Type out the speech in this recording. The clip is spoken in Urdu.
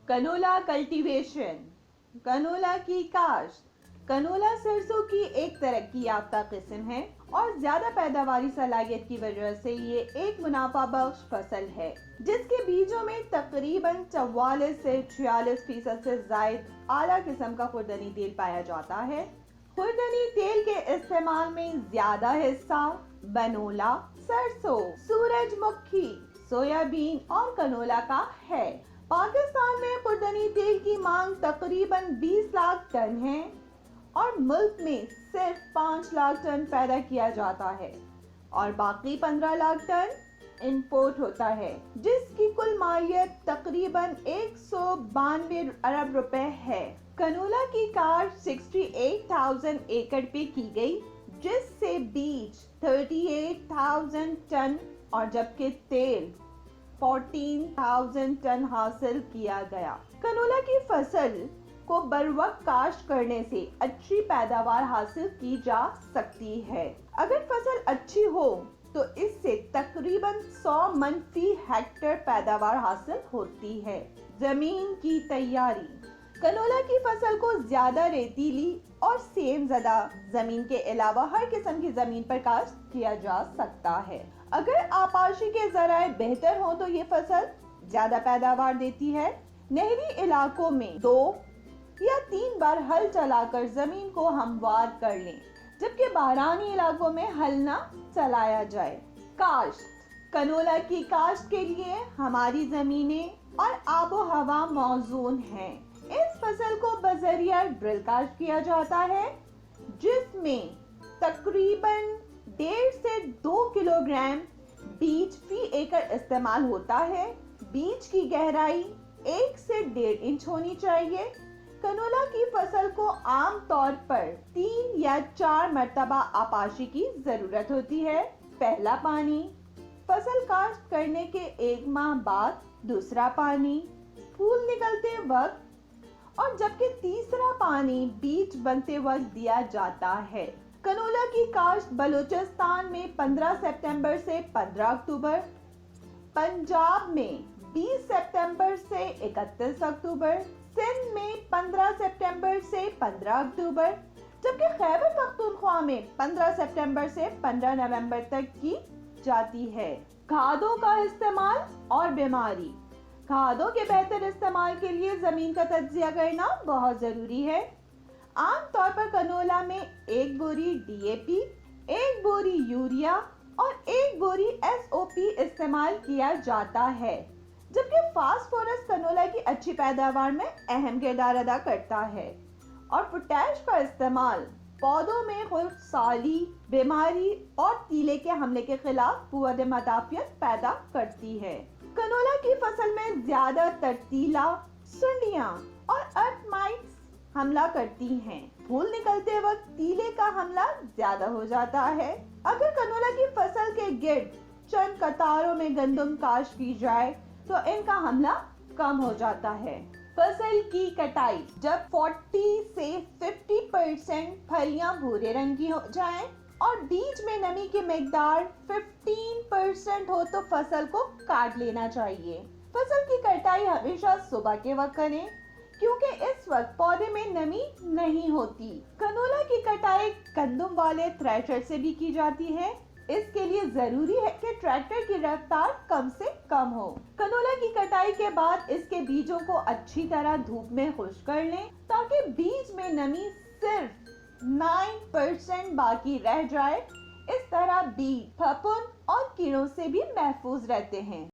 کنولا کلٹیویشن، کنولا کی کاشت۔ کنولا سرسوں کی ایک ترقی یافتہ قسم ہے اور زیادہ پیداواری صلاحیت کی وجہ سے یہ ایک منافع بخش فصل ہے جس کے بیجوں میں تقریباً 44 سے 46% سے زائد اعلیٰ قسم کا خوردنی تیل پایا جاتا ہے۔ خوردنی تیل کے استعمال میں زیادہ حصہ بنولا، سرسوں، سورج مکھی، سویابین اور کنولا کا ہے۔ پاکستان میں خوردنی تیل کی مانگ تقریباً 20 لاکھ ٹن ہے اور ملک میں صرف 5 لاکھ ٹن پیدا کیا جاتا ہے اور باقی 15 لاکھ ٹن امپورٹ ہوتا ہے، جس کی کل مالیت تقریباً 192 ارب روپے ہے۔ کنولا کی کاشت 68,000 ایکڑ پہ کی گئی جس سے بیج 38,000 ٹن اور جبکہ تیل 14,000 ٹن حاصل کیا گیا۔ کنولا کی فصل کو بروقت کاشت کرنے سے اچھی پیداوار حاصل کی جا سکتی ہے۔ اگر فصل اچھی ہو تو اس سے تقریباً 100 من فی ہیکٹر پیداوار حاصل ہوتی ہے۔ زمین کی تیاری۔ کنولا کی فصل کو زیادہ ریتیلی اور سیم زدہ زمین کے علاوہ ہر قسم کی زمین پر کاشت کیا جا سکتا ہے۔ اگر آبپاشی کے ذرائع بہتر ہوں تو یہ فصل زیادہ پیداوار دیتی ہے۔ نہری علاقوں میں 2 یا 3 بار ہل چلا کر زمین کو ہموار کر لیں جبکہ بارانی علاقوں میں ہل نہ چلایا جائے۔ کاشت۔ کنولا کی کاشت کے لیے ہماری زمینیں اور آب و ہوا موزون ہیں۔ اس فصل کو بذریعہ ڈرل کاشت کیا جاتا ہے جس میں تقریباً 1.5 سے 2 کلو گرام بیج فی ایکڑ استعمال ہوتا ہے۔ بیج کی گہرائی 1 سے 1.5 انچ ہونی چاہیے۔ کنولا کی فصل کو عام طور پر 3 یا 4 مرتبہ آبپاشی کی ضرورت ہوتی ہے۔ پہلا پانی، فصل کاشت کرنے کے 1 ماہ بعد دوسرا پانی، پھول نکلتے وقت، اور جبکہ تیسرا پانی بیج بنتے وقت دیا جاتا ہے۔ کنولا کی کاشت بلوچستان میں 15 ستمبر سے 15 اکتوبر، پنجاب میں 20 ستمبر سے 31 اکتوبر، سندھ میں 15 ستمبر سے 15 اکتوبر، جبکہ خیبر پختونخوا میں 15 ستمبر سے 15 نومبر تک کی جاتی ہے۔ کھادوں کا استعمال اور بیماری۔ کھادوں کے بہتر استعمال کے لیے زمین کا تجزیہ کرنا بہت ضروری ہے۔ عام طور پر کنولا میں 1 بوری DAP، 1 بوری یوریا اور 1 بوری SOP استعمال کیا جاتا ہے، جبکہ فاسفورس کنولا کی اچھی پیداوار میں اہم کردار ادا کرتا ہے اور پوٹاش کا استعمال پودوں میں خشک سالی بیماری اور تیلے کے حملے کے خلاف قوت مدافعت پیدا کرتی ہے۔ کنولا کی فصل میں زیادہ تر تیلا، سنڈیاں اور ارتھ مائٹس حملہ کرتی ہیں۔ پھول نکلتے وقت تیلے کا حملہ زیادہ ہو جاتا ہے۔ اگر کنولا کی فصل کے گرد چند قطاروں میں گندم کاشت کی جائے تو ان کا حملہ کم ہو جاتا ہے۔ فصل کی کٹائی۔ جب 40 سے 50% پھلیاں بھورے رنگ کی ہو جائیں اور بیج میں نمی کی مقدار 15% ہو تو فصل کو کاٹ لینا چاہیے۔ فصل کی کٹائی ہمیشہ صبح کے وقت کریں کیونکہ اس وقت پودے میں نمی نہیں ہوتی۔ کنولا کی کٹائی گندم والے تھریشر سے بھی کی جاتی ہے۔ اس کے لیے ضروری ہے کہ ٹریکٹر کی رفتار کم سے کم ہو۔ کنولا کی کٹائی کے بعد اس کے بیجوں کو اچھی طرح دھوپ میں خشک کر لیں تاکہ بیج میں نمی صرف 9% باقی رہ جائے۔ اس طرح بیج پھپھند اور کیڑوں سے بھی محفوظ رہتے ہیں۔